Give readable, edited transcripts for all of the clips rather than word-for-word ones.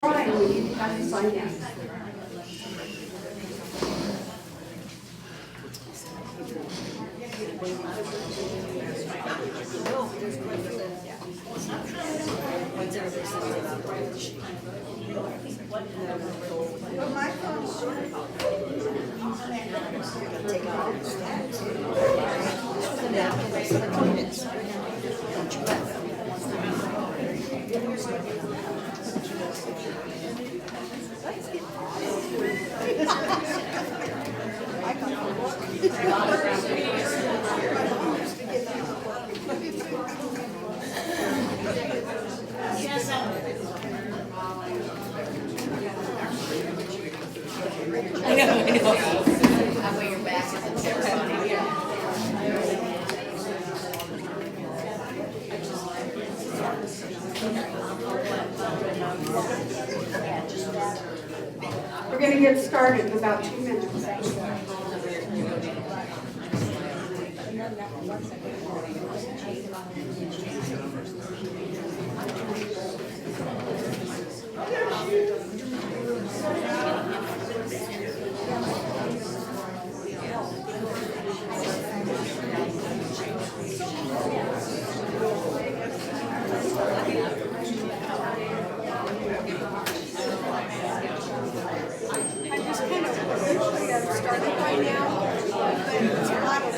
Right, we need to have you sign in. My phone's short. Take out the stats. I know. That way your back isn't terrifying. We're going to get started in about 2 minutes. I just kind of usually have started by now, but it's a lot of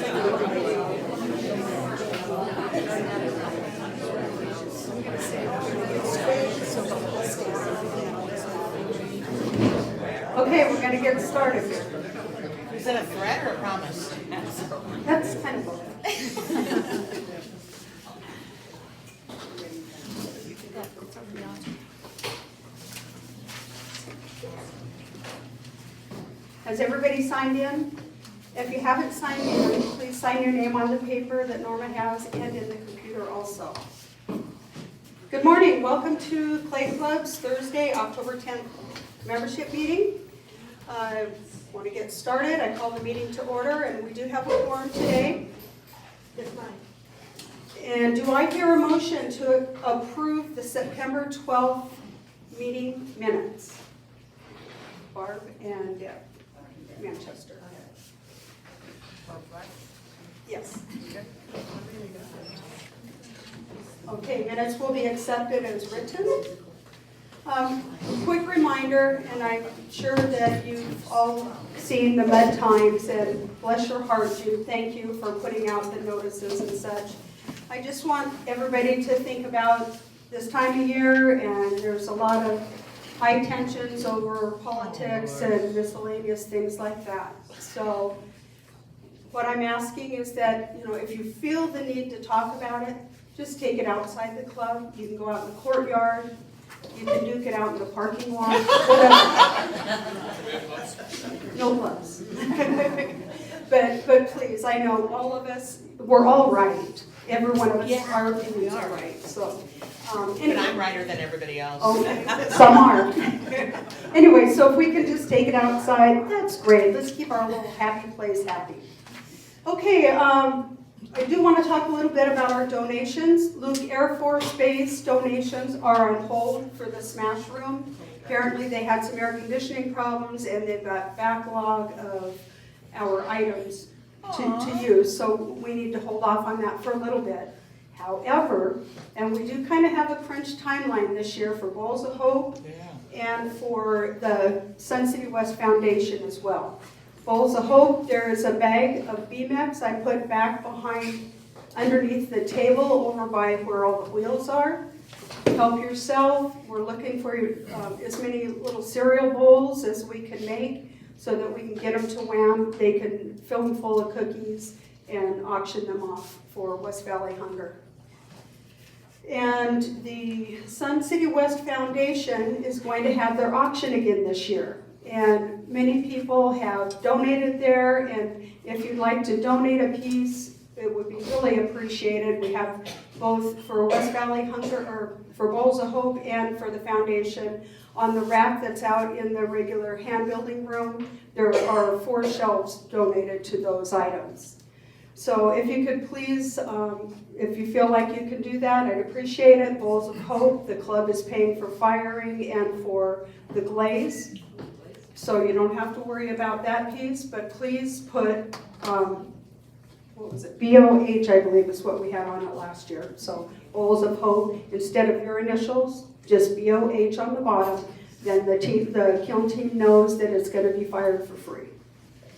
Okay, we're going to get started. Is that a threat or a promise? That's kind of both. Has everybody signed in? If you haven't signed in, please sign your name on the paper that Norma has and in the computer also. Good morning. Welcome to Clay Club's Thursday, October 10th membership meeting. I want to get started. I call the meeting to order, and we do have a quorum today. And do I hear a motion to approve the September 12th meeting minutes? Barb and Deb. Manchester. Yes. Okay, minutes will be accepted as written. Quick reminder, and I'm sure that you've all seen the Mud Times, and bless your heart, Jude, thank you for putting out the notices and such. I just want everybody to think about this time of year, and there's a lot of high tensions over politics and miscellaneous things like that. So what I'm asking is that, if you feel the need to talk about it, just take it outside the club. You can go out in the courtyard. You can duke it out in the parking lot. No gloves. But please, I know all of us, we're all right. Every one of us, our opinions are right. So. Anyway. But I'm righter than everybody else. Okay, some are. Anyway, so if we can just take it outside, that's great. Let's keep our little happy place happy. Okay, I do want to talk a little bit about our donations. Luke Air Force Base donations are on hold for the Smash Room. Apparently they had some air conditioning problems and they've got backlog of our items to use, so we need to hold off on that for a little bit. However, and we do kind of have a crunch timeline this year for Bowls of Hope and for the Sun City West Foundation as well. Bowls of Hope, there is a bag of B-Mix I put back behind underneath the table over by where all the wheels are. Help yourself. We're looking for as many little cereal bowls as we can make so that we can get them to Wham. They can fill them full of cookies and auction them off for West Valley Hunger. And the Sun City West Foundation is going to have their auction again this year. And many people have donated there, and if you'd like to donate a piece, it would be really appreciated. We have both for West Valley Hunger, or for Bowls of Hope and for the foundation. On the rack that's out in the regular hand building room, there are 4 shelves donated to those items. So if you could please, if you feel like you can do that, I'd appreciate it. Bowls of Hope, the club is paying for firing and for the glaze. So you don't have to worry about that piece, but please put, what was it, BOH, I believe is what we had on it last year. So Bowls of Hope, instead of your initials, just BOH on the bottom, then the kiln team knows that it's gonna be fired for free,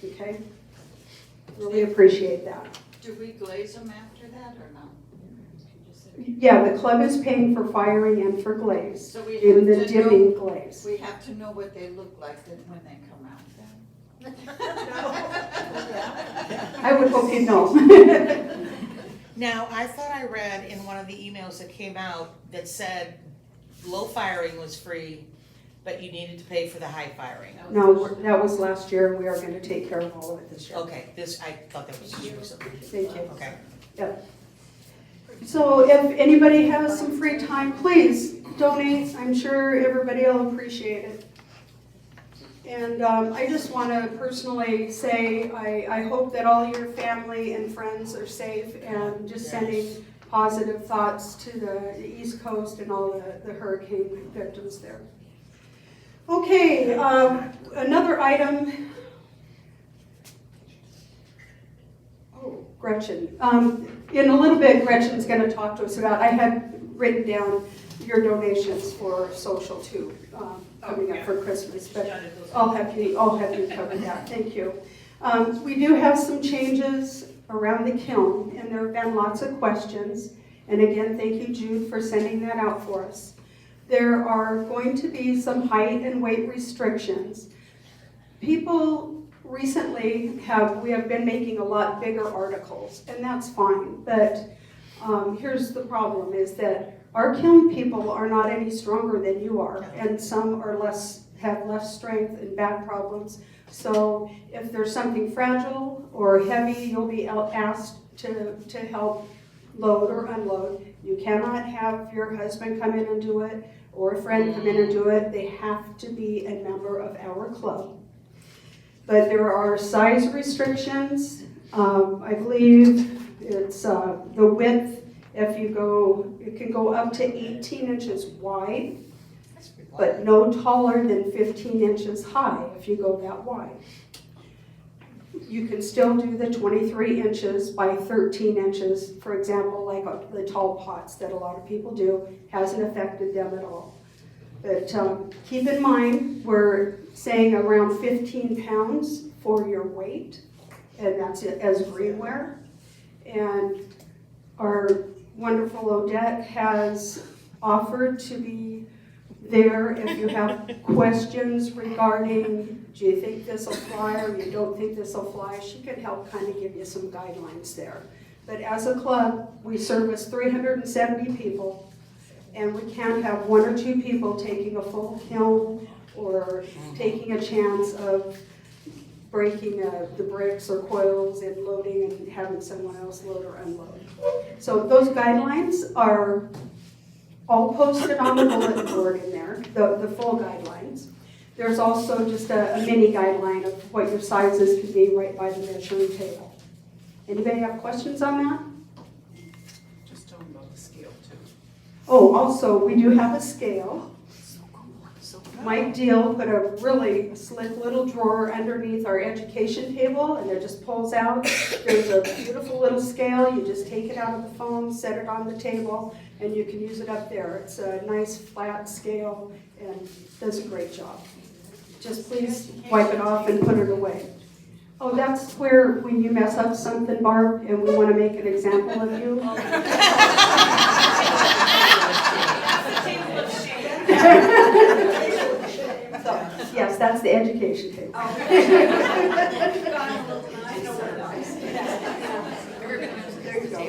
okay? Really appreciate that. Do we glaze them after that or no? Yeah, the club is paying for firing and for glaze, So we in the have to dimming know, glaze. we have to know what they look like then when they come out then? I would hope you know. Now, I thought I read in one of the emails that came out that said low firing was free, but you needed to pay for the high firing. No, that was last year, and we are gonna take care of all of it this year. Okay, I thought that was just recently. Thank you. Okay. Yep. So if anybody has some free time, please donate. I'm sure everybody will appreciate it. And I just want to personally say I hope that all your family and friends are safe, and just sending positive thoughts to the East Coast and all the hurricane victims there. Okay, another item. Oh, Gretchen. In a little bit, Gretchen's going to talk to us about, I had written down your donations for social too, coming up for Christmas, but I'll have you cover that. Thank you. We do have some changes around the kiln, and there have been lots of questions. And again, thank you, Jude, for sending that out for us. There are going to be some height and weight restrictions. People recently we have been making a lot bigger articles, and that's fine, but here's the problem, is that our kiln people are not any stronger than you are, and some are have less strength and back problems. So if there's something fragile or heavy, you'll be asked to help load or unload. You cannot have your husband come in and do it, or a friend come in and do it. They have to be a member of our club. But there are size restrictions. I believe it's the width, it can go up to 18 inches wide, but no taller than 15 inches high if you go that wide. You can still do the 23 inches by 13 inches, for example, like the tall pots that a lot of people do, hasn't affected them at all. But keep in mind, we're saying around 15 pounds for your weight, and that's it as greenware. And our wonderful Odette has offered to be there if you have questions regarding, do you think this will fly or you don't think this will fly? She can help kind of give you some guidelines there. But as a club, we service 370 people, and we can't have one or two people taking a full kiln or taking a chance of breaking the bricks or coils and loading and having someone else load or unload. So those guidelines are all posted on the bulletin board in there, the full guidelines. There's also just a mini guideline of what your sizes can be right by the measuring table. Anybody have questions on that? Just tell them about the scale too. Oh, also, we do have a scale. Mike Deal put a really slick little drawer underneath our education table, and it just pulls out. There's a beautiful little scale. You just take it out of the phone, set it on the table, and you can use it up there. It's a nice flat scale and does a great job. Just please wipe it off and put it away. Oh, that's where when you mess up something, Barb, and we want to make an example of you. So, yes, that's the education table. There you go.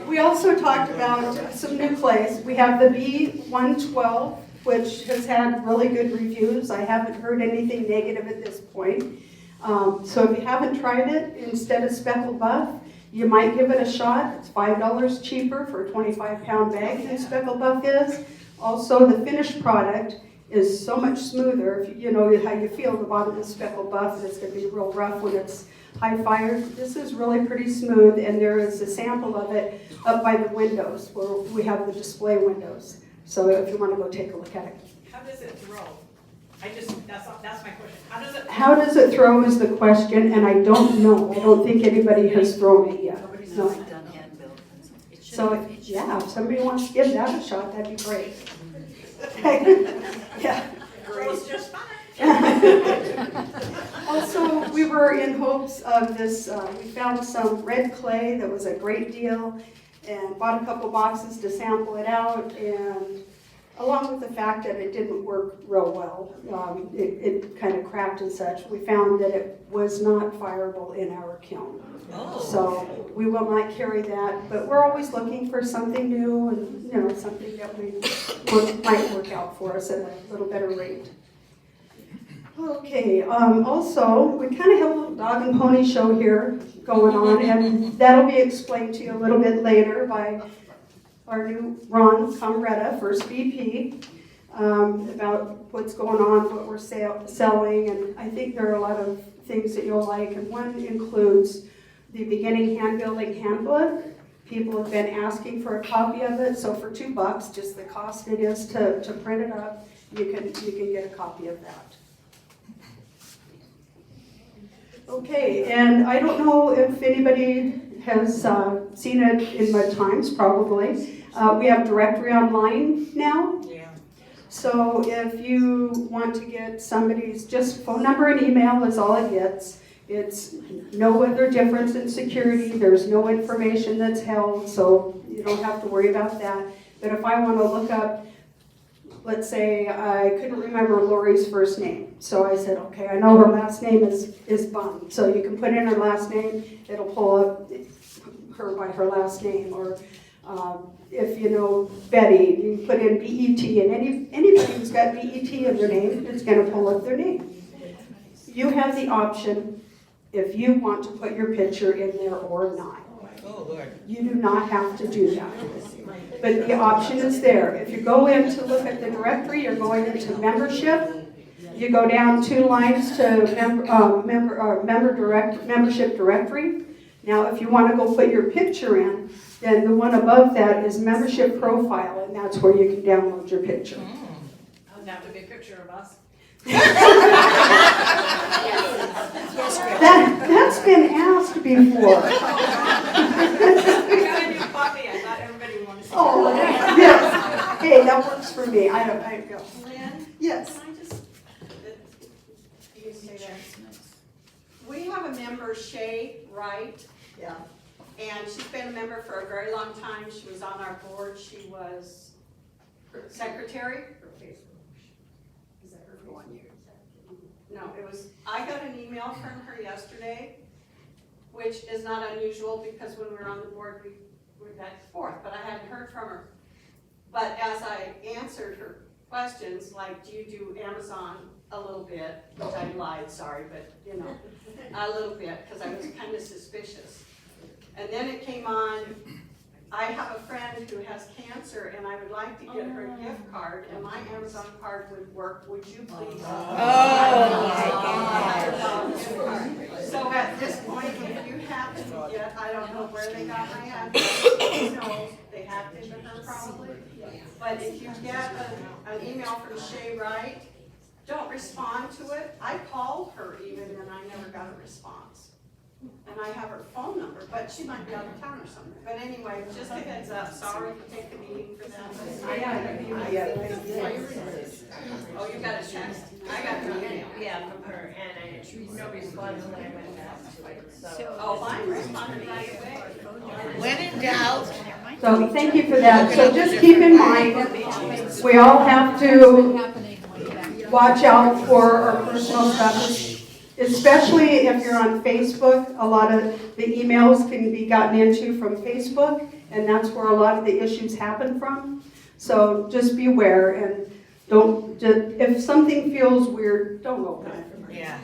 We also talked about some new clays. We have the B112, which has had really good reviews. I haven't heard anything negative at this point. So if you haven't tried it, instead of speckled buff, you might give it a shot. It's $5 cheaper for a 25-pound bag than speckled buff is. Also, the finished product is so much smoother. If you know how you feel the bottom of speckled buff, and it's going to be real rough when it's high fire. This is really pretty smooth, and there is a sample of it up by the windows where we have the display windows. So if you want to go take a look at it. How does it throw? That's my question. How does it throw is the question, and I don't know. I don't think anybody has thrown it yet. Nobody's No. done hand build. It should- So, it should- yeah, if somebody wants to give that a shot, that'd be great. Yeah. Throws just fine. Also, we were in hopes of this, we found some red clay that was a great deal and bought a couple boxes to sample it out, and along with the fact that it didn't work real well, it kind of cracked and such, we found that it was not fireable in our kiln. Oh. So we will not carry that, but we're always looking for something new and, you know, something that might work out for us at a little better rate. Okay, also, we kind of have a little dog and pony show here going on, and that'll be explained to you a little bit later by our new Ron Comretta, first VP, about what's going on, what we're selling, and I think there are a lot of things that you'll like, and one includes the beginning hand building handbook. People have been asking for a copy of it, so for $2, just the cost it is to print it up, you can get a copy of that. Okay, and I don't know if anybody has seen it in Mud Times, probably. We have directory online now. Yeah. So if you want to get somebody's, just phone number and email is all it gets. It's no other difference in security. There's no information that's held, so you don't have to worry about that. But if I want to look up, let's say I couldn't remember Lori's first name. So I said, okay, I know her last name is Bunn. So you can put in her last name, it'll pull up her by her last name. Or if you know Betty, you can put in B-E-T, and anybody who's got B-E-T in their name, it's going to pull up their name. You have the option if you want to put your picture in there or not. Oh, Lord. You do not have to do that. But the option is there. If you go in to look at the directory, you're going into membership. You go down 2 lines to membership directory. Now, if you want to go put your picture in, then the one above that is membership profile, and that's where you can download your picture. Doesn't have to be a picture of us. That's been asked before. We got a new puppy. I thought everybody wanted to see. Oh, yes. Hey, that works for me. I go. Lynn, Yes. can I just, you can say that. We have a member, Shay Wright, Yeah. and she's been a member for a very long time. She was on our board. She was secretary. Is that her for 1 year? No, it was, I got an email from her yesterday, which is not unusual because when we were on the board, we were back and forth, but I hadn't heard from her. But as I answered her questions, like, do you do Amazon a little bit, which I lied, sorry, but, you know, a little bit, because I was kind of suspicious. And then it came on, I have a friend who has cancer, and I would like to get her a gift card, and my Amazon card would work, would you please? So at this point, if you happen to get, I don't know where they got my address, no, they hacked into her probably. But if you get an email from Shay Wright, don't respond to it. I called her even, and I never got a response. And I have her phone number, but she might be out of town or something. But anyway, just a heads up, sorry to take the meeting for that. Oh, you got a text? I got your email. Yeah, from her, and no response when I went back to it, so. Oh, mine responded right away. When in doubt, So thank you for that. So just keep in mind, we all have to watch out for our personal stuff, especially if you're on Facebook. A lot of the emails can be gotten into from Facebook, and that's where a lot of the issues happen from. So just be aware, and don't, if something feels weird, don't open it. yeah.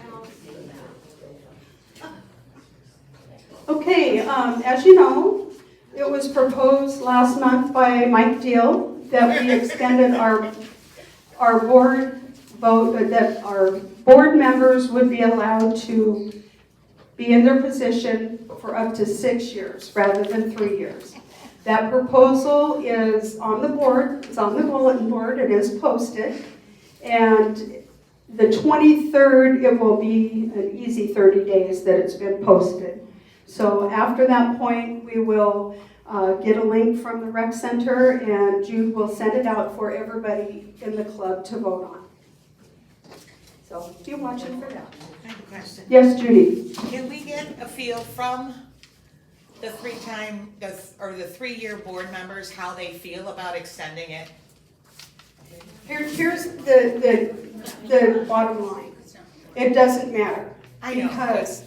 Okay, as you know, it was proposed last month by Mike Deal that we extended our board vote, that our board members would be allowed to be in their position for up to 6 years rather than 3 years. That proposal is on the board, it's on the bulletin board, it is posted. And the 23rd, it will be an easy 30 days that it's been posted. So after that point, we will get a link from the rec center, and Jude will send it out for everybody in the club to vote on. So be watching for that. I have a question. Yes, Judy? Can we get a feel from the the 3-year board members how they feel about extending it? Here's the bottom line. It doesn't matter. I know. Because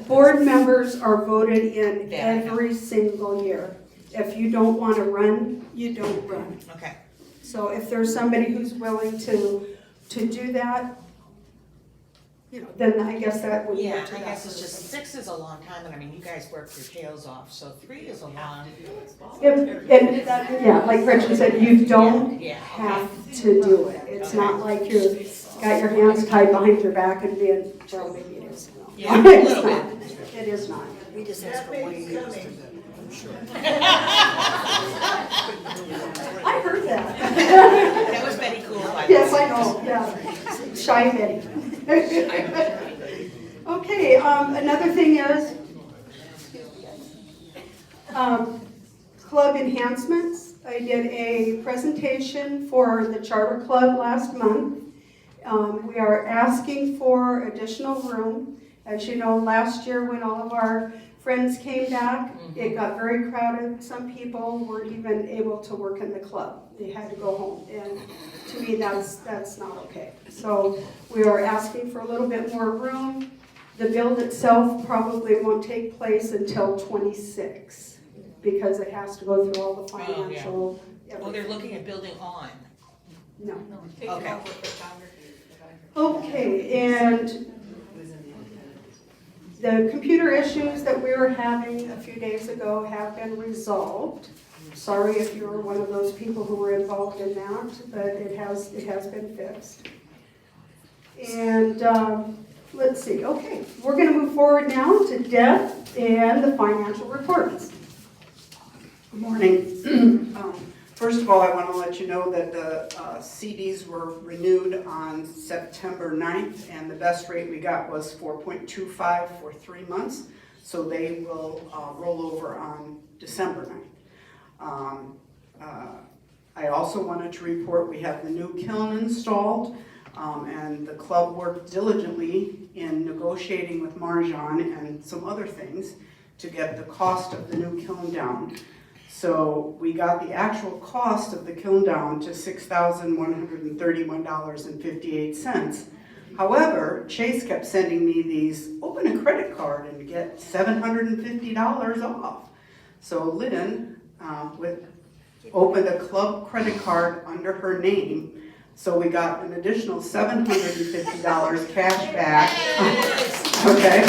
board members are voted in Yeah, I know. every single year. If you don't want to run, you don't run. Okay. So if there's somebody who's willing to do that, then I guess that would be Yeah, up to I that guess it's person. just 6 is a long time, and I mean, you guys work your tails off, so 3 is a long. Yeah, like Richard said, you don't Yeah. have to do it. It's not like you're got your hands tied behind your back and being, well, maybe it is. No. Yeah, a It's little not. It is not. We just asked for 1 year. I heard that. That was Betty Cool, by the way. Yes, I know, yeah. Shy Betty. Okay, another thing is, club enhancements. I did a presentation for the charter club last month. We are asking for additional room. As you know, last year when all of our friends came back, it got very crowded. Some people weren't even able to work in the club. They had to go home, and to me, that's not okay. So we are asking for a little bit more room. The build itself probably won't take place until 26 because it has to go through all the financial. Well, they're looking at building on. No. Okay. Okay, and the computer issues that we were having a few days ago have been resolved. Sorry if you were one of those people who were involved in that, but it has been fixed. And let's see, okay, we're going to move forward now to Deb and the financial reports. Good morning. First of all, I want to let you know that the CDs were renewed on September 9th, and the best rate we got was 4.25 for 3 months, so they will roll over on December 9th. I also wanted to report we have the new kiln installed, and the club worked diligently in negotiating with Marjan and some other things to get the cost of the new kiln down. So we got the actual cost of the kiln down to $6,131.58. However, Chase kept sending me these, open a credit card and get $750 off. So Lynn opened a club credit card under her name. So we got an additional $750 cash back. Okay.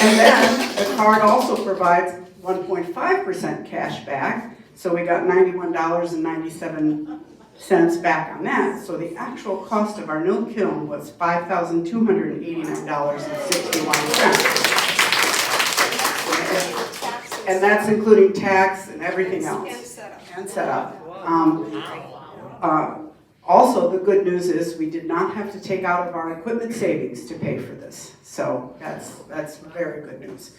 And then the card also provides 1.5% cash back, so we got $91.97 back on that. So the actual cost of our new kiln was $5,289.61. And that's including tax and everything else. And setup. Also, the good news is we did not have to take out of our equipment savings to pay for this. So that's very good news.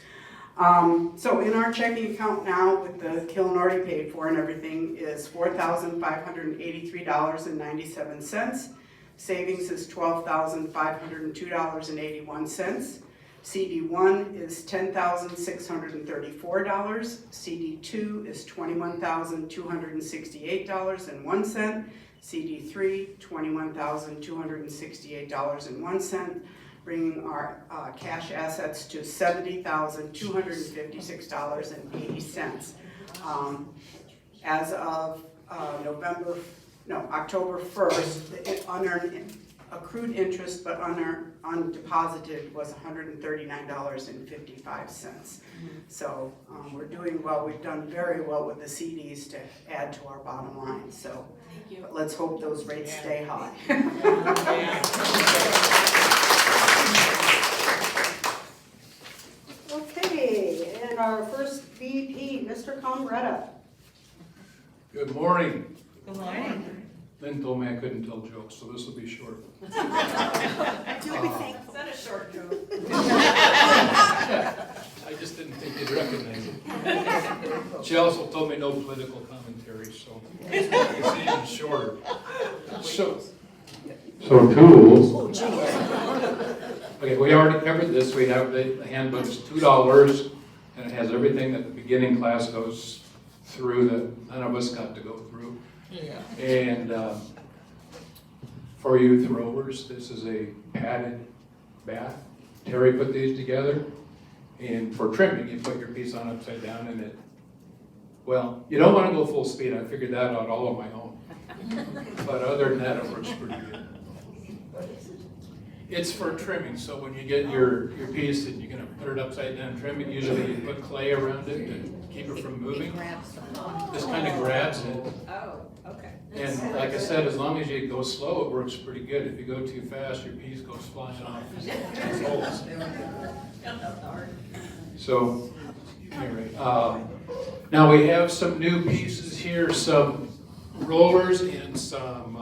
So in our checking account now, with the kiln already paid for and everything, is $4,583.97. Savings is $12,502.81. CD1 is $10,634. CD2 is $21,268.01. CD3, $21,268.01. Bringing our cash assets to $70,256.80. As of October 1st, the unearned accrued interest but undeposited was $139.55. So we're doing well. We've done very well with the CDs to add to our bottom line. So but let's hope those rates stay high. And our first VP, Mr. Comretta. Good morning. Good morning. Lynn told me I couldn't tell jokes, so this will be short. You'll be thankful. Is that a short joke? I just didn't think you'd recognize it. She also told me no political commentary, so it's even shorter. So tools. Okay, we already covered this. We have the handbook's $2, and it has everything that the beginning class goes through that none of us got to go through. Yeah. And for youth rowers, this is a padded bath. Terry put these together. And for trimming, you put your piece on upside down and it, well, you don't want to go full speed. I figured that out all on my own. But other than that, it works pretty good. It's for trimming, so when you get your piece and you're gonna put it upside down and trim it, usually you put clay around it to keep it from moving. This kind of grabs it. Oh, okay. And like I said, as long as you go slow, it works pretty good. If you go too fast, your piece goes flying off. So, anyway, now we have some new pieces here, some rollers and some, I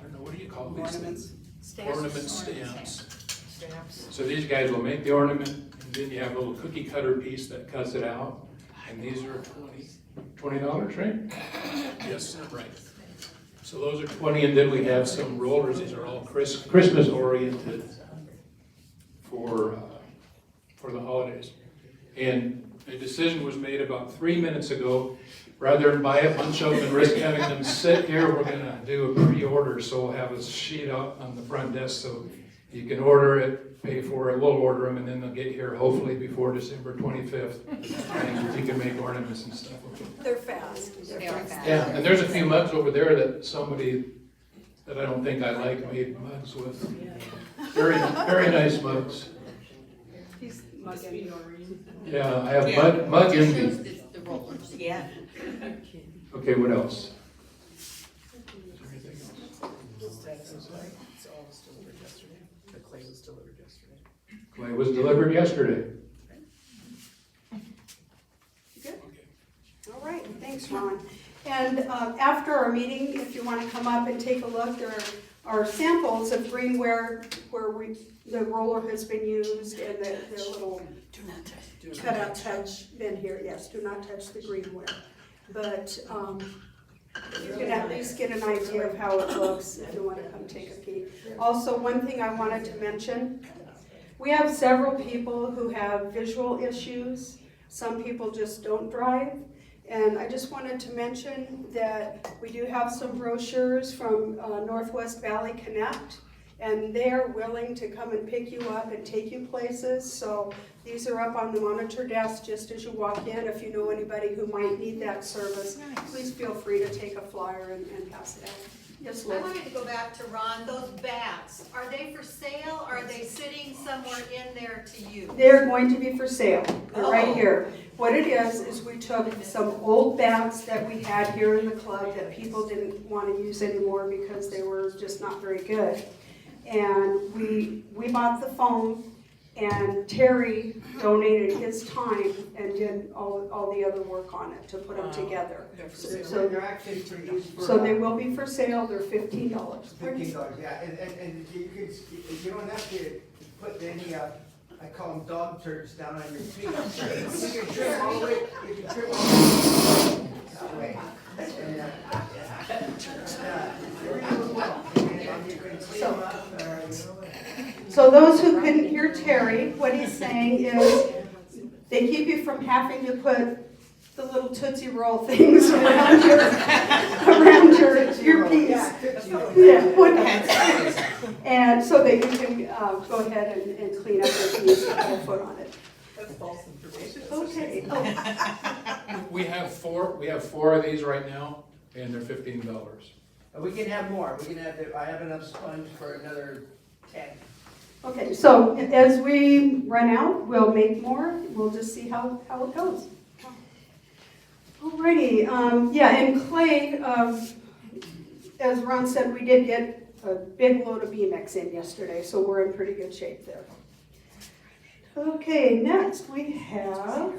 don't know, what do you call these things? Ornament stamps. So these guys will make the ornament, and then you have a little cookie cutter piece that cuts it out. And these are $20, right? Yes, right. So those are 20, and then we have some rollers. These are all Christmas oriented for the holidays. And a decision was made about 3 minutes ago. Rather than buy a bunch of them and risk having them sit here, we're gonna do a pre-order. So we'll have a sheet out on the front desk so you can order it, pay for it, we'll order them, and then they'll get here hopefully before December 25th. And you can make ornaments and stuff with them. They're fast. They are fast. Yeah, and there's a few mugs over there that somebody that I don't think I like made mugs with. Very, very nice mugs. He's must be Noreen. Yeah, I have mug Just envy. shows the rollers. Yeah. Okay, what else? Is there anything else? It's all was delivered yesterday. The clay was delivered yesterday. Clay was delivered yesterday. Good. All right, thanks, Ron. And after our meeting, if you want to come up and take a look, there are samples of greenware where the roller has been used and the little cut out touch bin here. Yes, do not touch the greenware. But you can at least get an idea of how it looks if you want to come take a peek. Also, one thing I wanted to mention, we have several people who have visual issues. Some people just don't drive. And I just wanted to mention that we do have some brochures from Northwest Valley Connect, and they are willing to come and pick you up and take you places. So these are up on the monitor desk just as you walk in. If you know anybody who might need that service, please feel free to take a flyer and pass it out. Yes, I Liz? wanted to go back to Ron, those bats, are they for sale, or are they sitting somewhere in there to use? They're going to be for sale. They're right Oh. here. What it is we took some old bats that we had here in the club that people didn't want to use anymore because they were just not very good. And we bought the foam, and Terry donated his time and did all the other work on it to put them together. So They're actually produced for. so they will be for sale. They're $15. $15, yeah, and you don't have to put any, I call them dog turds down on your feet. You can trim all the way, you can trim all the way that way. And, they really look well. And you can clean them up, So those who couldn't hear Terry, what he's saying is they keep you from having to put the little Tootsie Roll things around your piece. Yeah, and so that you can go ahead and clean up your piece and put a foot on it. That's false information. Okay. We have four of these right now, and they're $15. we can have more, we can have, I have enough sponge for another 10. Okay, so as we run out, we'll make more. We'll just see how it goes. Alrighty, yeah, and clay, as Ron said, we did get a big load of B-Mix in yesterday, so we're in pretty good shape there. Okay, next we have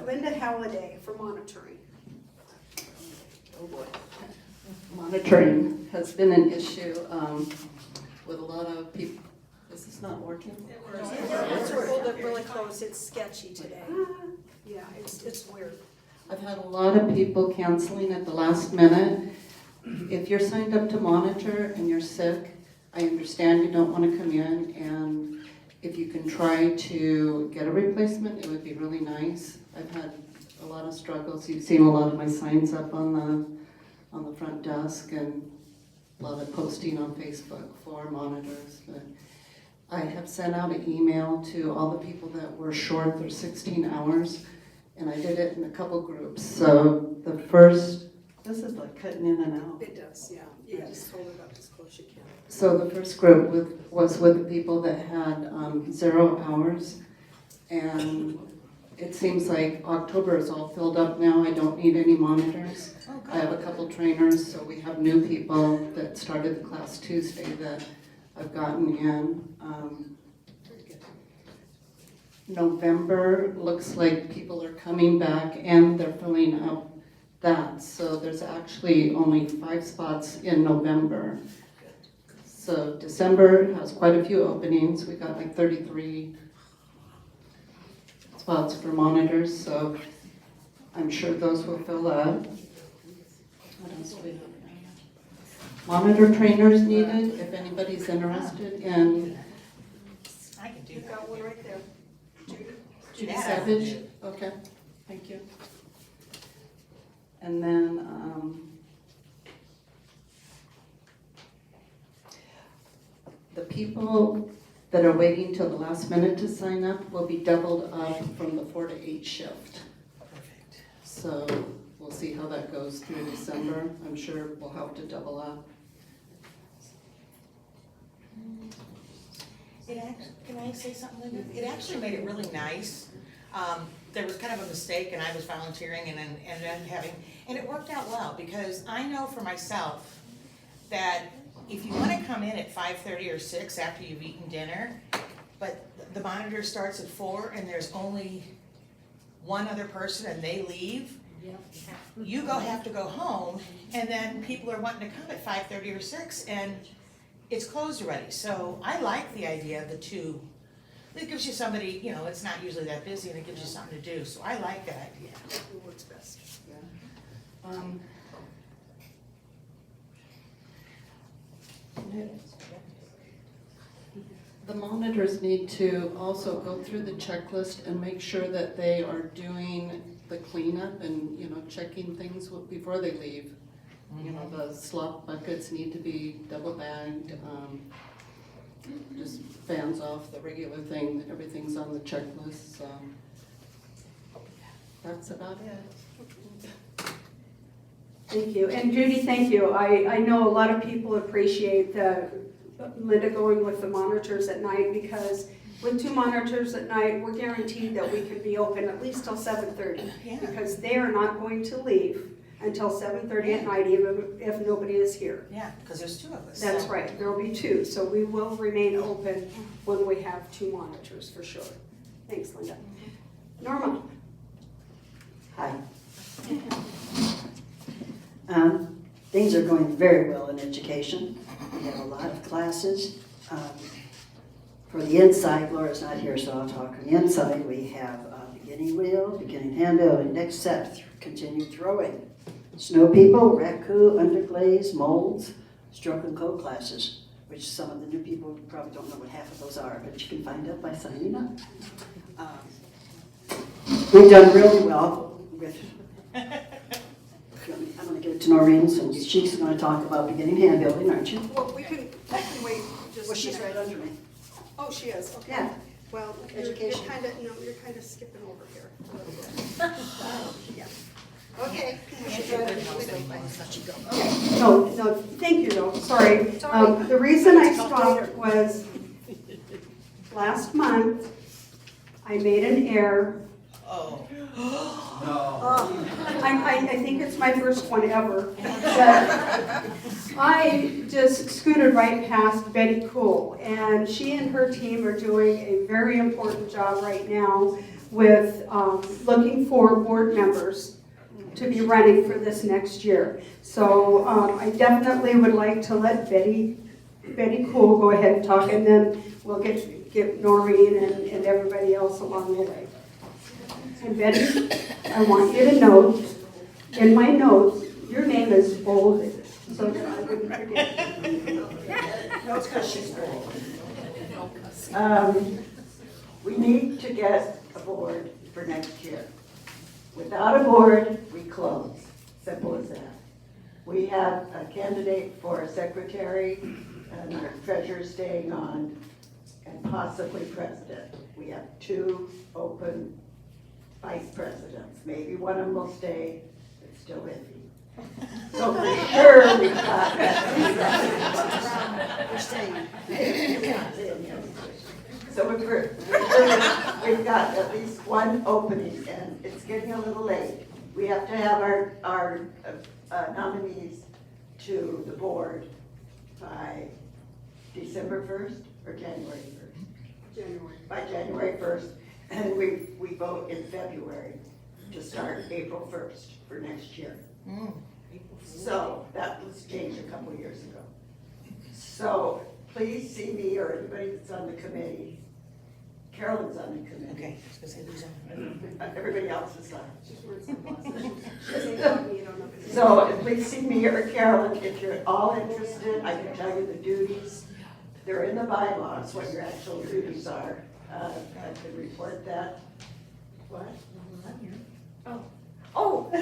Linda Halliday for monitoring. Oh boy. Monitoring has been an issue with a lot of people. Is this not working? Hold it really close, it's sketchy today. Yeah, it's weird. I've had a lot of people canceling at the last minute. If you're signed up to monitor and you're sick, I understand you don't want to come in, and if you can try to get a replacement, it would be really nice. I've had a lot of struggles. You've seen a lot of my signs up on the front desk and a lot of posting on Facebook for monitors. But I have sent out an email to all the people that were short their 16 hours, and I did it in a couple groups. So the first, this is like cutting in and out. It does, yeah. You just hold it up as close as you can. So the first group was with the people that had 0 hours, and it seems like October is all filled up now. I don't need any monitors. I have a couple trainers, so we have new people that started the class Tuesday that I've gotten in. November looks like people are coming back and they're filling up that. So there's actually only 5 spots in November. So December has quite a few openings. We got like 33 spots for monitors, so I'm sure those will fill up. What else do we have? Monitor trainers needed, if anybody's interested in. I can do You've that. got one right there. Judy Savage? Okay, thank you. And then, the people that are waiting till the last minute to sign up will be doubled up from the 4 to 8 shift. Perfect. So we'll see how that goes through December. I'm sure we'll have to double up. Can I say something, Linda? It actually made it really nice. There was kind of a mistake, and I was volunteering and then ended up having, and it worked out well, because I know for myself that if you want to come in at 5:30 or 6 after you've eaten dinner, but the monitor starts at 4 and there's only one other person and they leave, you have to go home, and then people are wanting to come at 5:30 or 6 and it's closed already. So I like the idea of the 2. It gives you somebody, it's not usually that busy, and it gives you something to do. So I like that idea. It works best. The monitors need to also go through the checklist and make sure that they are doing the cleanup and, checking things before they leave. The slop buckets need to be double bagged, just fans off, the regular thing, everything's on the checklist, so that's about it. Thank you. And Judy, thank you. I know a lot of people appreciate Linda going with the monitors at night, because with 2 monitors at night, we're guaranteed that we can be open at least till 7:30. Yeah. Because they are not going to leave until 7:30 at night, even if nobody is here. Yeah, because there's 2 of us. That's so. right, there'll be 2, so we will remain open when we have 2 monitors, for sure. Thanks, Linda. Norma? Hi. Things are going very well in education. We have a lot of classes. For the inside, Laura's not here, so I'll talk on the inside. We have beginning wheel, beginning handbill, next set, continued throwing, snow people, raku, underglaze, molds, stroke and code classes, which some of the new people probably don't know what half of those are, but you can find out by signing up. We've done really well with, I'm going to give it to Noreen, since she's going to talk about beginning hand building, aren't you? Well, we can wait just Well, she's right under me. Oh, she is, okay. Yeah. Well, Education. you're kind of skipping over here a little bit. Yeah. Okay. No, thank you though, sorry. The reason I stopped was last month, I made an error Oh. I think it's my first one ever. But I just scooted right past Betty Cool, and she and her team are doing a very important job right now with looking for board members to be running for this next year. So I definitely would like to let Betty Cool go ahead and talk, and then we'll get Noreen and everybody else along the way. And Betty, I want you to note, in my notes, your name is bolded, so that I wouldn't forget. No, it's because she's bold. We need to get a board for next year. Without a board, we close. Simple as that. We have a candidate for a secretary and our treasurer staying on, and possibly president. We have 2 open vice presidents. Maybe one of them will stay, it's still iffy. So for sure, we've got that. We're staying. So we've got at least 1 opening, and it's getting a little late. We have to have our nominees to the board by December 1st or January 1st? January. By January 1st, and we vote in February to start April 1st for next year. So that was changed a couple years ago. So please see me or anybody that's on the committee. Carolyn's on the committee. Okay, I was gonna say who's on. Everybody else is on. So please see me or Carolyn if you're all interested. I can tell you the duties. They're in the bylaws, what your actual duties are. I can report that. What? Oh! I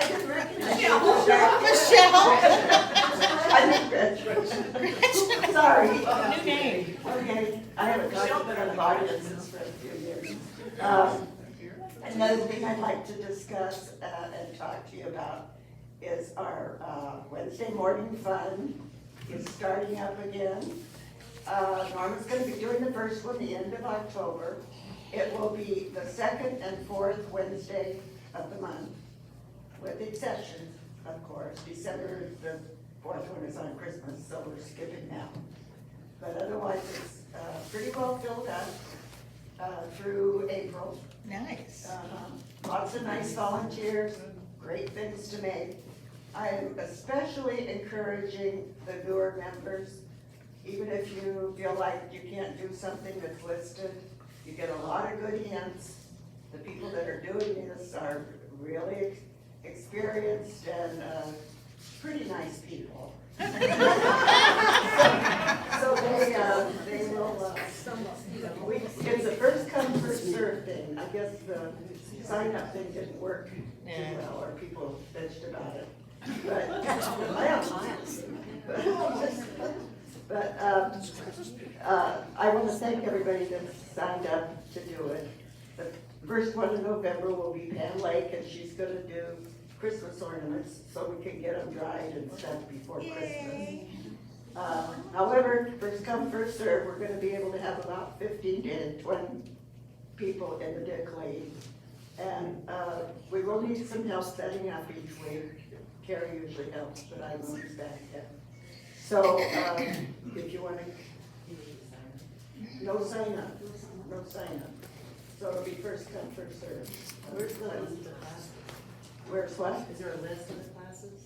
didn't recognize you. I didn't graduate. Sorry. New name. Okay, I haven't talked to the audiences for a few years. Another thing I'd like to discuss and talk to you about is our Wednesday morning fun is starting up again. Norma's going to be doing the first one the end of October. It will be the 2nd and 4th Wednesday of the month, with the exception, of course. December, the 4th one is on Christmas, so we're skipping that. But otherwise, it's pretty well filled up through April. Nice. Lots of nice volunteers, great things to make. I am especially encouraging the newer members, even if you feel like you can't do something that's listed, you get a lot of good hints. The people that are doing this are really experienced and pretty nice people. So they will, it's a first come, first served thing. I guess the sign up thing didn't work too well, or people bitched about it. But I want to thank everybody that signed up to do it. The first one in November will be Pam Lake, and she's going to do Christmas ornaments so we can get them dried and stuff before Christmas. However, first come, first serve, we're going to be able to have about 15 to 20 people in the Dick League. And we will need some help setting up each week. Carrie usually helps, but I won't be back yet. So if you want to, no sign up, no sign up. So it'll be first come, first serve. Where's the class? Where's what? Is there a list of the classes?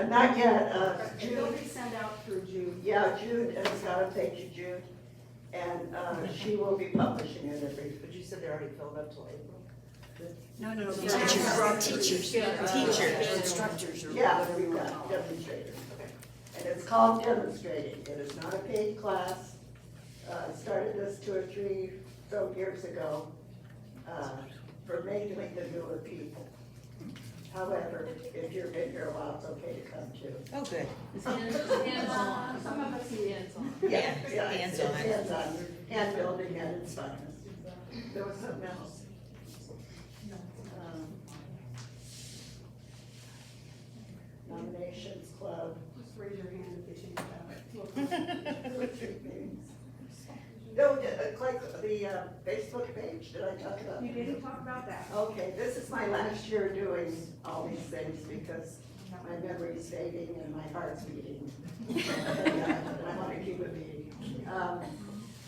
Not yet. June. It'll be sent out through June. Yeah, June, and it's got a page of June. And she will be publishing it every. But you said they're already filled up till April? No. Teachers, instructors, or yeah, whatever we've got, demonstrators. And it's called demonstrating. It is not a paid class. Started this 2 or 3 years ago for mainly the newer people. However, if you've been here a while, it's okay to come too. Oh, good. Hands-on. Some of us need hands-on. Yeah, it's Hands-on. hands-on, hand building and it's fun. There was something else. Nominations club. Just raise your hand if you change that. No, like the Facebook page, did I talk about? You didn't talk about that. Okay, this is my last year doing all these things because my memory's fading and my heart's beating. And I want to keep it beating.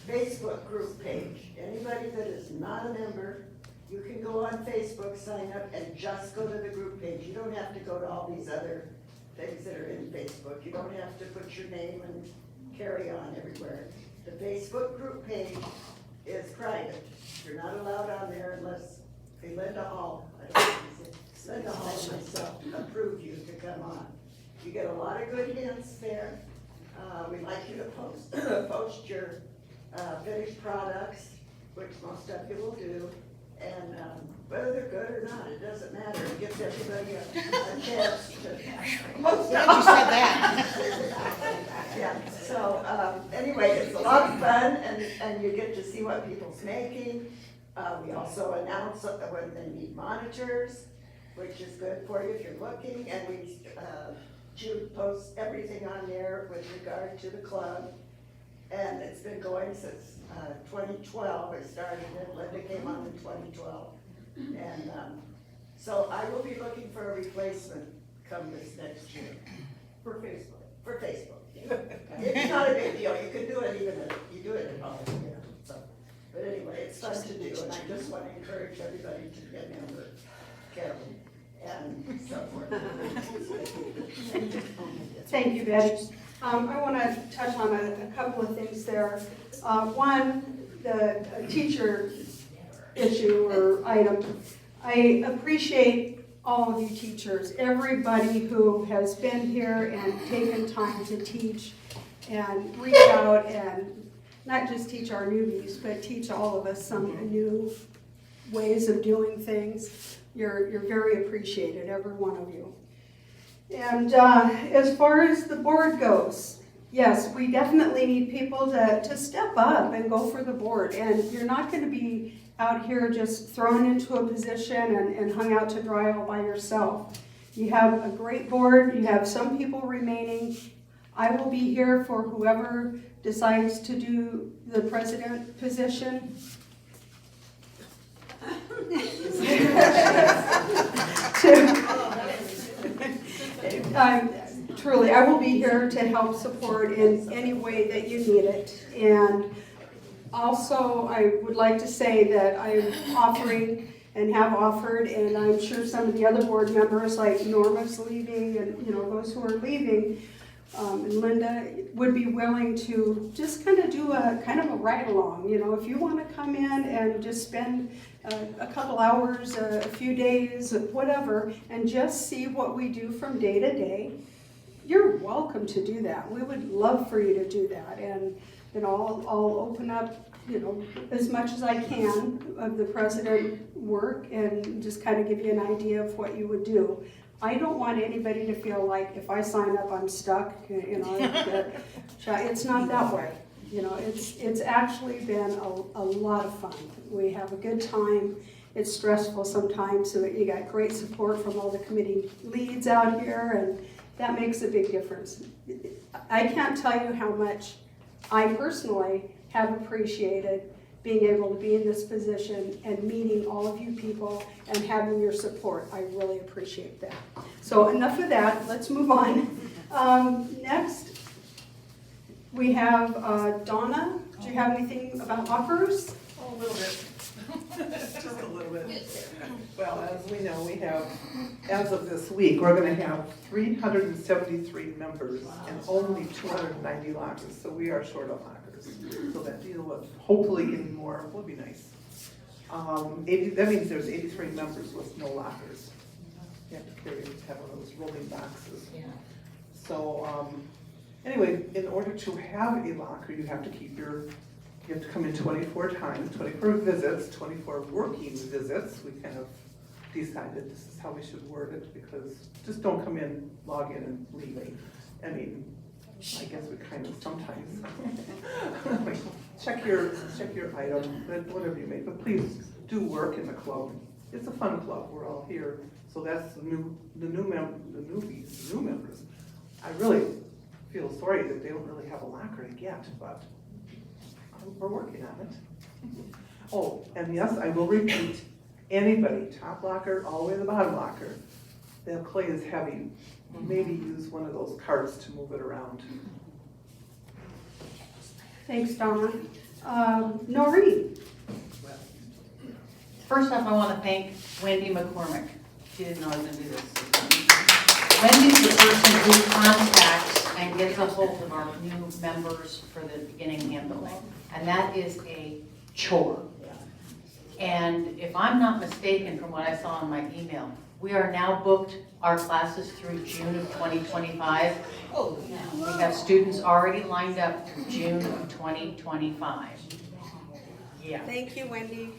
Facebook group page. Anybody that is not a member, you can go on Facebook, sign up, and just go to the group page. You don't have to go to all these other things that are in Facebook. You don't have to put your name and carry on everywhere. The Facebook group page is private. You're not allowed on there unless Linda Hall, I don't know if you say, Linda Hall and myself approve you to come on. You get a lot of good hints there. We'd like you to post your finished products, which most of you will do. And whether they're good or not, it doesn't matter. It gives everybody a chance to post them. Glad you said that. Yeah, so anyway, it's a lot of fun and you get to see what people's making. We also announce when they need monitors, which is good for you if you're looking. And we post everything on there with regard to the club. And it's been going since 2012. It started and Linda came on in 2012. And so I will be looking for a replacement come this next year. For Facebook. For Facebook. It's not a big deal. You can do it even if you do it at home. You know, so. But anyway, it's fun to do, and I just want to encourage everybody to get a member, Carolyn, and so forth. Thank you, Betty. I want to touch on a couple of things there. One, the teacher issue or item. I appreciate all of you teachers, everybody who has been here and taken time to teach and reach out and not just teach our newbies, but teach all of us some new ways of doing things. You're very appreciated, every one of you. And as far as the board goes, yes, we definitely need people to step up and go for the board. And you're not going to be out here just thrown into a position and hung out to dry all by yourself. You have a great board. You have some people remaining. I will be here for whoever decides to do the president position. Truly, I will be here to help support in any way that you need it. And also, I would like to say that I'm offering and have offered, and I'm sure some of the other board members, like Norma's leaving, and those who are leaving, and Linda would be willing to just kind of do a ride along. If you want to come in and just spend a couple hours, a few days, whatever, and just see what we do from day to day, you're welcome to do that. We would love for you to do that. And I'll open up, as much as I can of the president work and just kind of give you an idea of what you would do. I don't want anybody to feel like if I sign up, I'm stuck. It's not that way. It's actually been a lot of fun. We have a good time. It's stressful sometimes, so you got great support from all the committee leads out here, and that makes a big difference. I can't tell you how much I personally have appreciated being able to be in this position and meeting all of you people and having your support. I really appreciate that. So enough of that, let's move on. Next, we have Donna. Do you have anything about offers? Oh, a little bit. Just a little bit. Well, as we know, we have, as of this week, we're gonna have 373 members and only 290 lockers, so we are short on lockers. So that deal with hopefully getting more will be nice. That means there's 83 members with no lockers. You have to have one of those rolling boxes. Yeah. So, anyway, in order to have a locker, you have to you have to come in 24 times, 24 visits, 24 working visits. We kind of decided this is how we should word it, because just don't come in, log in, and leave. I mean, I guess we kind of sometimes check your item, whatever you make, but please do work in the club. It's a fun club. We're all here, so that's the new members. I really feel sorry that they don't really have a locker to get, but we're working on it. Oh, and yes, I will repeat, anybody, top locker, all the way to the bottom locker, the clay is heavy. Maybe use one of those carts to move it around. Thanks, Donna. Noreen? First off, I want to thank Wendy McCormick. She didn't know I was going to do this. Wendy's the person who contacts and gets a hold of our new members for the beginning handling. And that is a chore. And if I'm not mistaken from what I saw in my email, we are now booked our classes through June of 2025. Oh, We have students already lined up through June of 2025. Yeah. Thank you, Wendy.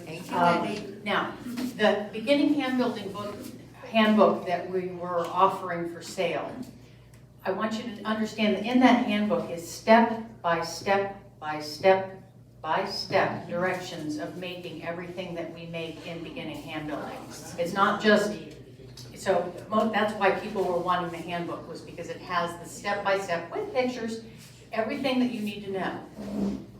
Thank you, Wendy. Now, the beginning handbook that we were offering for sale, I want you to understand that in that handbook is step by step by step by step directions of making everything that we make in beginning hand building. It's not just, so that's why people were wanting the handbook, was because it has the step by step with pictures, everything that you need to know.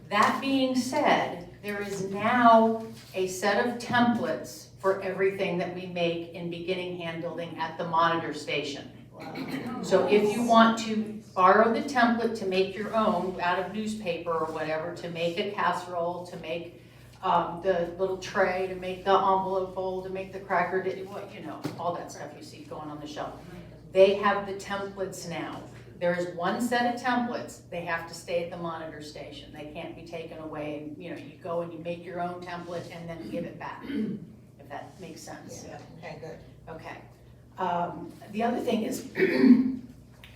That being said, there is now a set of templates for everything that we make in beginning hand building at the monitor station. So if you want to borrow the template to make your own out of newspaper or whatever, to make a casserole, to make the little tray, to make the envelope bowl, to make the cracker, all that stuff you see going on the shelf. They have the templates now. There is one set of templates. They have to stay at the monitor station. They can't be taken away. You go and you make your own template and then give it back, if that makes sense. yeah, okay, good. Okay. The other thing is,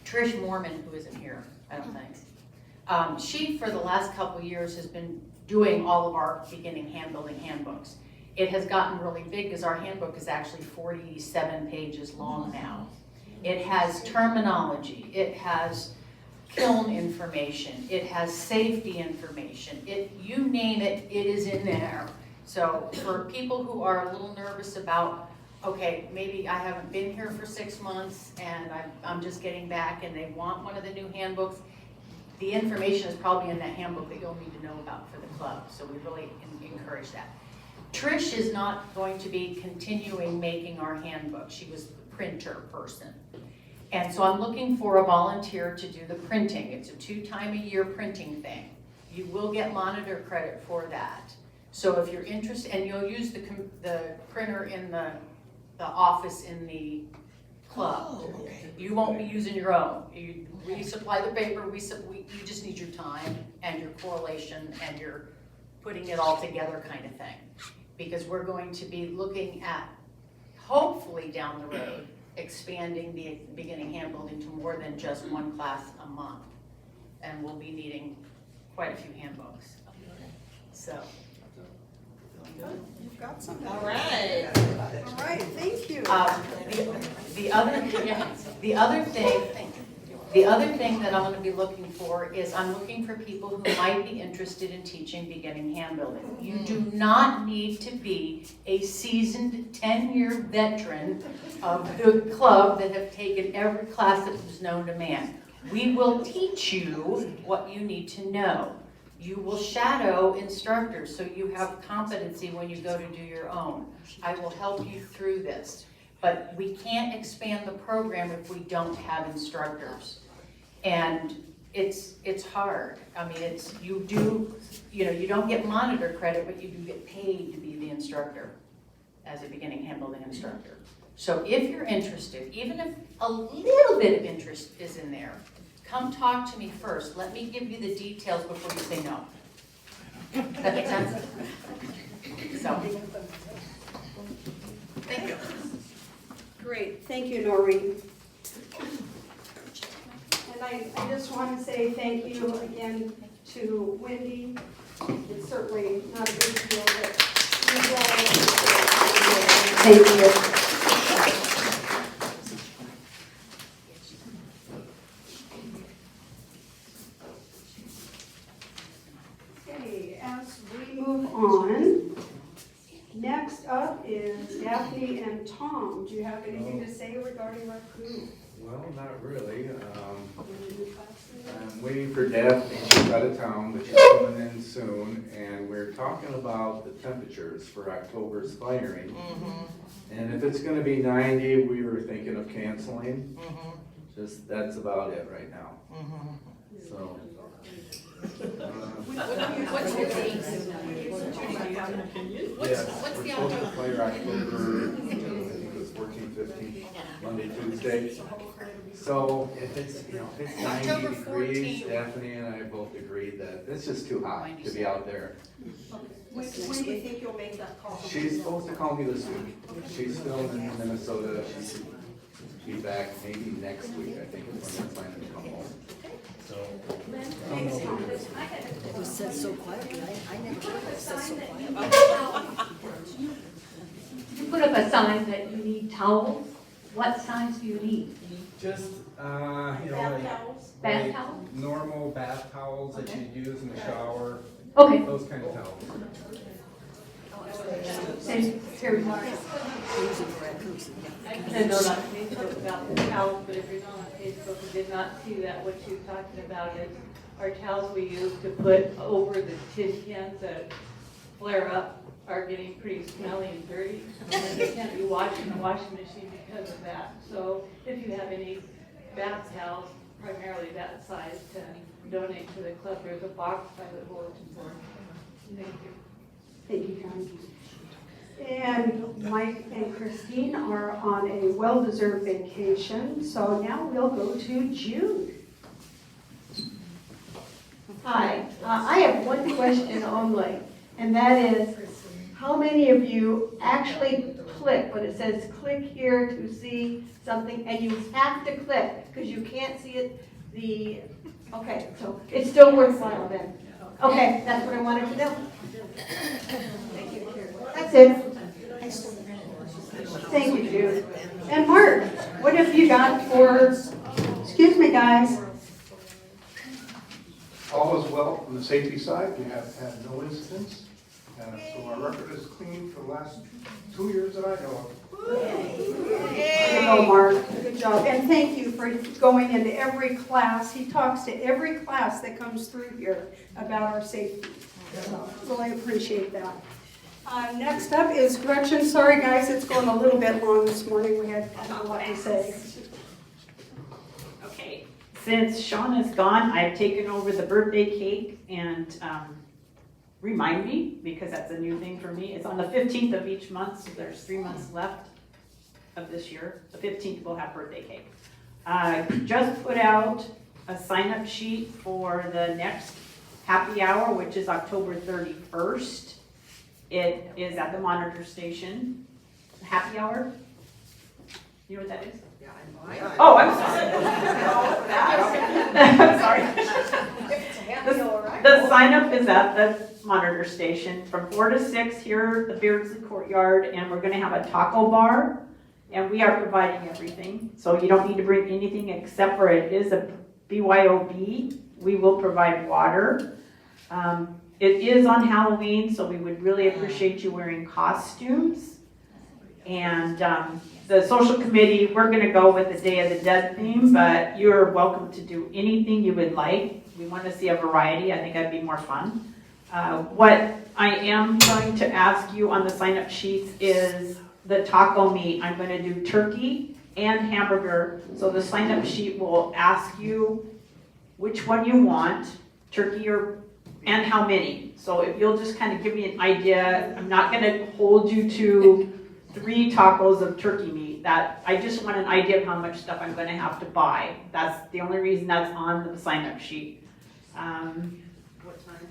Trish Mormon, who isn't here, I don't think, she, for the last couple of years, has been doing all of our beginning hand building handbooks. It has gotten really big because our handbook is actually 47 pages long now. It has terminology, it has kiln information, it has safety information, you name it, it is in there. So for people who are a little nervous about, okay, maybe I haven't been here for 6 months and I'm just getting back and they want one of the new handbooks, the information is probably in that handbook that you'll need to know about for the club. So we really encourage that. Trish is not going to be continuing making our handbook. She was the printer person. And so I'm looking for a volunteer to do the printing. It's a 2-time-a-year printing thing. You will get monitor credit for that. So if you're interested, and you'll use the printer in the office in the club. Oh, okay. You won't be using your own. We supply the paper, you just need your time and your correlation and your putting it all together kind of thing. Because we're going to be looking at, hopefully down the road, expanding the beginning hand building to more than just one class a month. And we'll be needing quite a few handbooks. So. You've got something. All right. All right, thank you. The other thing that I'm going to be looking for is I'm looking for people who might be interested in teaching beginning hand building. You do not need to be a seasoned 10-year veteran of the club that have taken every class that was known to man. We will teach you what you need to know. You will shadow instructors so you have competency when you go to do your own. I will help you through this. But we can't expand the program if we don't have instructors. And it's hard. I mean, you don't get monitor credit, but you do get paid to be the instructor as a beginning hand building instructor. So if you're interested, even if a little bit of interest is in there, come talk to me first. Let me give you the details before you say no. Does that make sense? So, thank you. Great, thank you, Noreen. And I just want to say thank you again to Wendy. It's certainly not a big deal, but thank you. Okay, as we move on, next up is Daphne and Tom. Do you have anything to say regarding our crew? Well, not really. I'm waiting for Daphne, she's out of town, but she's coming in soon, and we're talking about the temperatures for October's firing. And if it's gonna be 90, we were thinking of canceling. Just, that's about it right now. So. What's the date? What's the We're supposed to fire October, I think it was 14, 15, Monday, Tuesday. So if it's, if it's 90 degrees, Daphne and I both agreed that it's just too hot to be out there. When do you think you'll make that call? She's supposed to call me this week. She's still in Minnesota. She should be back maybe next week, I think, is when they're planning to come home. So, I don't know what it is. It was said so quietly, I never heard it said so quietly. You put up a sign that you need towels. What signs do you need? Just, Bath towels? Bath like towels? normal bath towels that you'd use in the shower. Okay. Those kind of towels. And Terry Mark. I didn't know on Facebook about the towels, but if you're not on Facebook and did not see that, what you're talking about is our towels we use to put over the tin cans that flare up are getting pretty smelly and dirty. And they can't be washed in the washing machine because of that. So if you have any bath towels, primarily that size, to donate to the club, there's a box by the bulletin board. Thank you. Thank you, Karen. And Mike and Christine are on a well-deserved vacation, so now we'll go to Jude. Hi, I have one question only, and that is, how many of you actually click when it says click here to see something, and you have to click because you can't see it, okay, so it's still worthwhile then. Okay, that's what I wanted to know. That's it. Thank you, Jude. And Mark, what have you got for, excuse me, guys? All is well on the safety side. We have had no incidents. So our record is clean for the last 2 years that I know of. There you go, Mark. Good job. And thank you for going into every class. He talks to every class that comes through here about our safety. So really appreciate that. Next up is Gretchen. Sorry, guys, it's going a little bit long this morning. We had a lot to say. Okay, since Sean is gone, I've taken over the birthday cake and remind me, because that's a new thing for me. It's on the 15th of each month, so there's 3 months left of this year. The 15th we'll have birthday cake. I just put out a sign-up sheet for the next happy hour, which is October 31st. It is at the monitor station. Happy hour? You know what that is? Yeah, I know. Oh, I'm sorry. I'm sorry. The sign up is at the monitor station from 4 to 6 here at the Beardsley Courtyard, and we're going to have a taco bar, and we are providing everything. So you don't need to bring anything except for it is a BYOB. We will provide water. It is on Halloween, so we would really appreciate you wearing costumes. And the social committee, we're going to go with the Day of the Dead theme, but you're welcome to do anything you would like. We want to see a variety. I think that'd be more fun. What I am going to ask you on the sign-up sheets is the taco meat. I'm going to do turkey and hamburger. So the sign-up sheet will ask you which one you want, turkey and how many. So if you'll just kind of give me an idea, I'm not going to hold you to 3 tacos of turkey meat. That I just want an idea of how much stuff I'm going to have to buy. That's the only reason that's on the sign-up sheet. What time?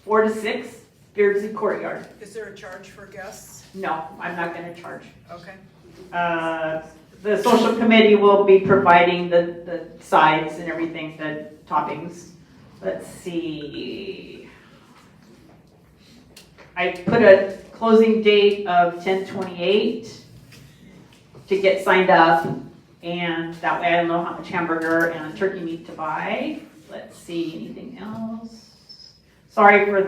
4 to 6, Beardsley Courtyard. Is there a charge for guests? No, I'm not going to charge. Okay. The social committee will be providing the sides and everything, the toppings. Let's see. I put a closing date of 10/28 to get signed up, and that way I know how much hamburger and turkey meat to buy. Let's see, anything else? Sorry for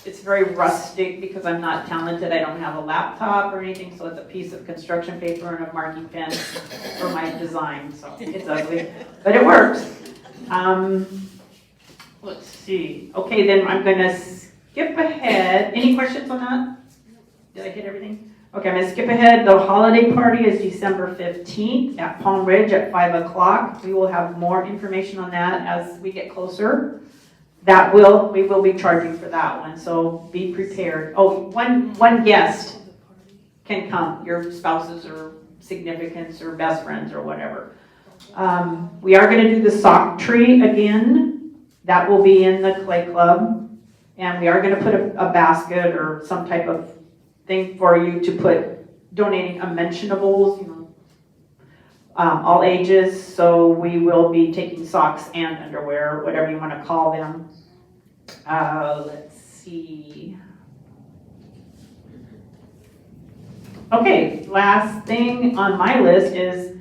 It's very rustic because I'm not talented. I don't have a laptop or anything, so it's a piece of construction paper and a marking pen for my design. So it's ugly, but it works. Let's see. Okay, then I'm gonna skip ahead. Any questions on that? Did I hit everything? Okay, I'm gonna skip ahead. The holiday party is December 15th at Palm Ridge at 5 o'clock. We will have more information on that as we get closer. We will be charging for that one, so be prepared. Oh, one guest can come, your spouses or significants or best friends or whatever. We are gonna do the sock tree again. That will be in the Clay Club. And we are gonna put a basket or some type of thing for you to put donating unmentionables, all ages. So we will be taking socks and underwear, whatever you wanna call them. Let's see. Okay, last thing on my list is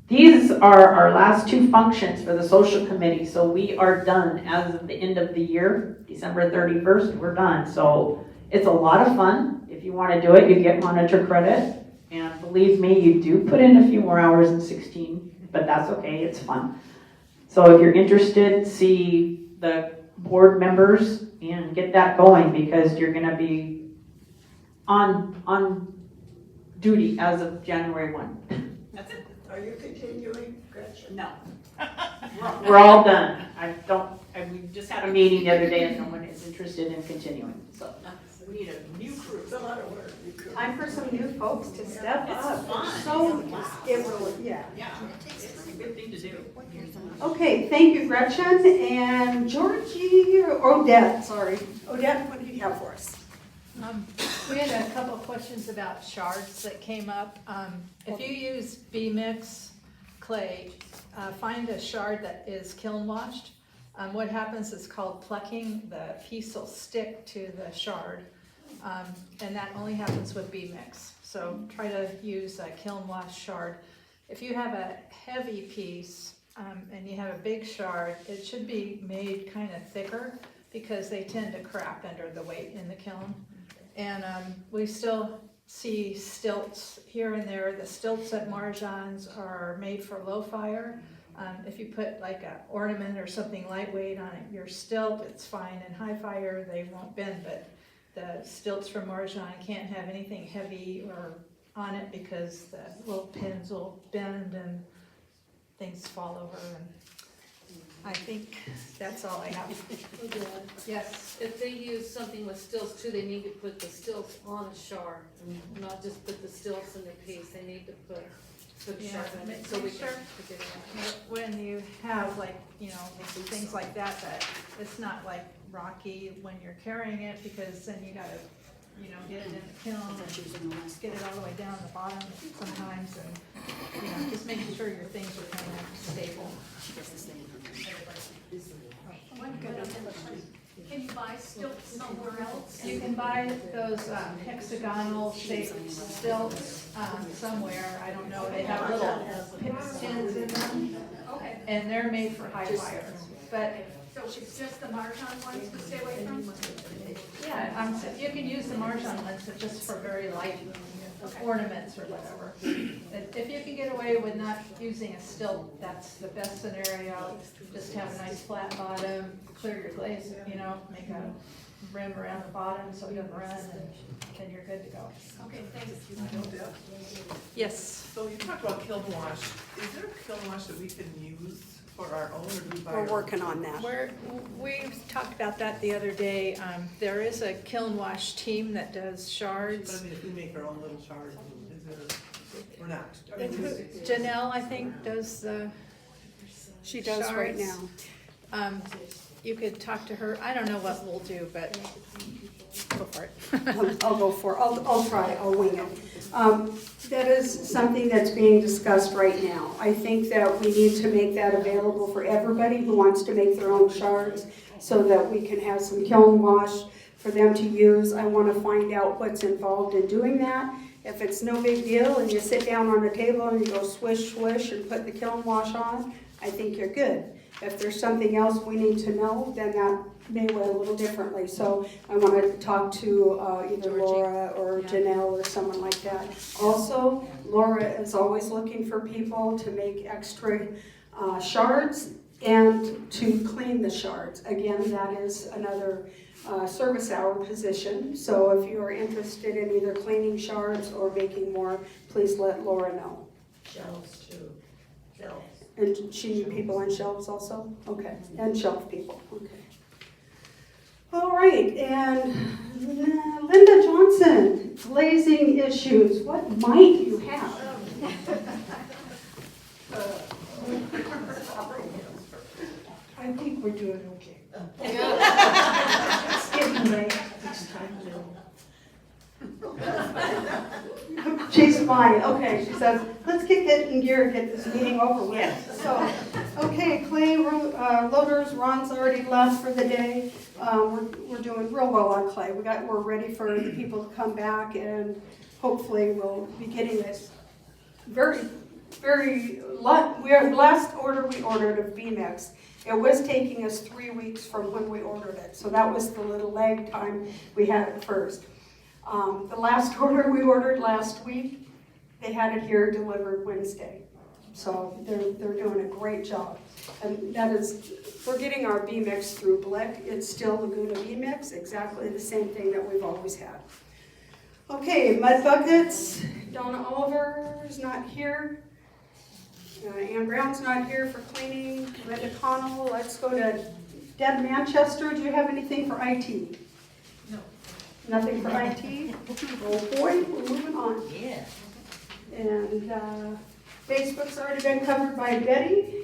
these are our last two functions for the social committee. So we are done as of the end of the year, December 31st, we're done. So it's a lot of fun. If you want to do it, you get monitor credit. And believe me, you do put in a few more hours in 16, but that's okay, it's fun. So if you're interested, see the board members and get that going because you're gonna be on duty as of January 1. That's it. Are you continuing, Gretchen? No. We're all done. We just had a meeting the other day and no one is interested in continuing, so. We need a new crew. It's a lot of work. Time for some new folks to step It's up. fun. So, Wow. it really, yeah. Yeah, it's a good thing to do. Okay, thank you, Gretchen. And Georgie, or Odette, sorry. Odette, what do you have for us? We had a couple of questions about shards that came up. If you use B-mix clay, find a shard that is kiln washed. What happens is called plucking. The piece will stick to the shard, and that only happens with B-mix. So try to use a kiln washed shard. If you have a heavy piece and you have a big shard, it should be made kind of thicker because they tend to crack under the weight in the kiln. And we still see stilts here and there. The stilts at Marjan's are made for low fire. If you put like an ornament or something lightweight on it, your stilt, it's fine. In high fire, they won't bend, but the stilts from Marjan can't have anything heavy or on it because the little pins will bend and things fall over. And I think that's all I have. Yes. If they use something with stilts too, they need to put the stilts on a shard, and not just put the stilts in their piece. They need to put shard on it so we can pick it up. When you have like, things like that, that it's not like rocky when you're carrying it because then you gotta, get it in the kiln and get it all the way down the bottom sometimes and, just making sure your things are kind of stable. Can you buy stilts somewhere else? You can buy those hexagonal shaped stilts somewhere, I don't know, they have little pins in them. Okay. And they're made for high fire, but. So it's just the Marjan ones to stay away from? Yeah, you can use the Marjan ones just for very light ornaments or whatever. If you can get away with not using a stilt, that's the best scenario. Just have a nice flat bottom, clear your glaze, make a rim around the bottom so it doesn't run, and then you're good to go. Okay, thanks. Yes. So you talked about kiln wash. Is there a kiln wash that we can use for our own, or do we buy? We're working on that. We talked about that the other day. There is a kiln wash team that does shards. But I mean, if we make our own little shards, is there, or not? Janelle, I think, does the She does right shards. now. You could talk to her. I don't know what we'll do, but go for it. I'll go for it. I'll try. I'll wing it. That is something that's being discussed right now. I think that we need to make that available for everybody who wants to make their own shards so that we can have some kiln wash for them to use. I want to find out what's involved in doing that. If it's no big deal and you sit down on a table and you go swish, swish and put the kiln wash on, I think you're good. If there's something else we need to know, then that may weigh a little differently. So I want to talk to either Laura or Janelle or someone like that. Also, Laura is always looking for people to make extra shards and to clean the shards. Again, that is another service hour position. So if you are interested in either cleaning shards or making more, please let Laura know. Shelves too, shelves. And she need people on shelves also? Okay, and shelf people, okay. All right, and Linda Johnson, glazing issues, what might you have? I think we're doing okay. It's getting late. She's fine, okay, she says, let's get in gear and get this meeting over with. So, okay, clay loaders, Ron's already left for the day. We're doing real well on clay. We're ready for the people to come back, and hopefully we'll be getting this last order we ordered of B-Mix. It was taking us 3 weeks from when we ordered it, so that was the little lag time we had at first. The last order we ordered last week, they had it here delivered Wednesday. So they're doing a great job. And that is, we're getting our B-Mix through Blick. It's still Laguna B-Mix, exactly the same thing that we've always had. Okay, mud buckets. Donna Oliver's not here. Ann Brown's not here for cleaning. Linda Connell. Let's go to Deb Manchester. Do you have anything for IT? No. Nothing for IT? Oh boy, we're moving on. Yeah. And Facebook's already been covered by Betty.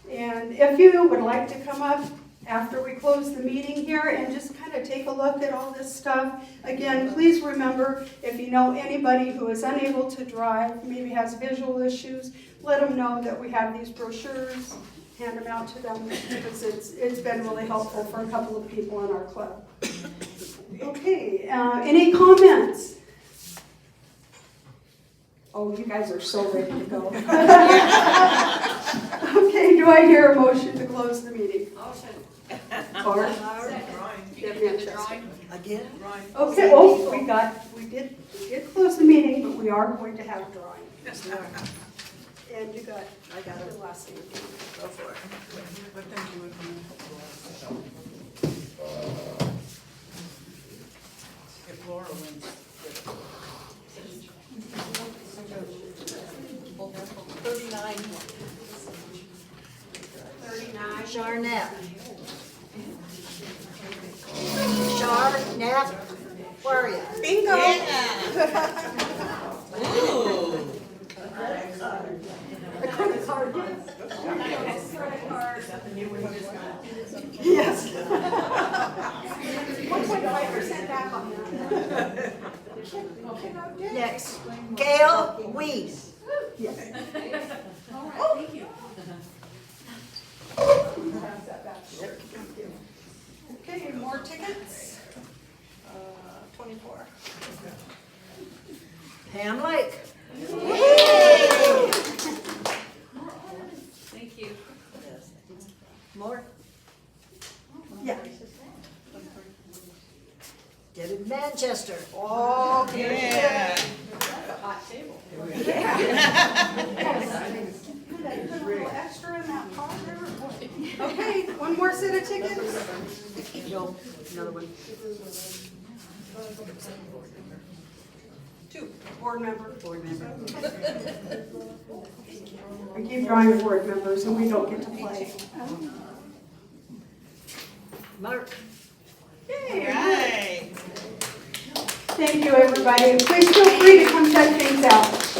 And if you would like to come up after we close the meeting here and just kind of take a look at all this stuff, again, please remember, if you know anybody who is unable to drive, maybe has visual issues, let them know that we have these brochures, hand them out to them, because it's been really helpful for a couple of people in our club. Okay, any comments? Oh, you guys are so ready to go. Okay, do I hear a motion to close the meeting? Motion. Bart? Deb Manchester. Again? Okay, oh, we did close the meeting, but we are going to have drawing. Yes, we are. And you got, I got it. the last thing. Go for it. But then you would If Laura wins. 39. 39. Charnett. Charnett, where are you? Bingo! Ooh. A credit card, yes. Credit card. Yes. 1.5% back on that. Next, Gail Weiss. Yes. Thank you. Okay, more tickets. 24. Pam Lake. Thank you. More? Yeah. Debbie Manchester. Oh, yeah. Hot table. Put a little extra in that pot there. Okay, one more set of tickets. No, another one. 2, board member. Board member. I keep drawing board members and we don't get to play. Mark. Yay. Right. Thank you, everybody. Please feel free to come check things out.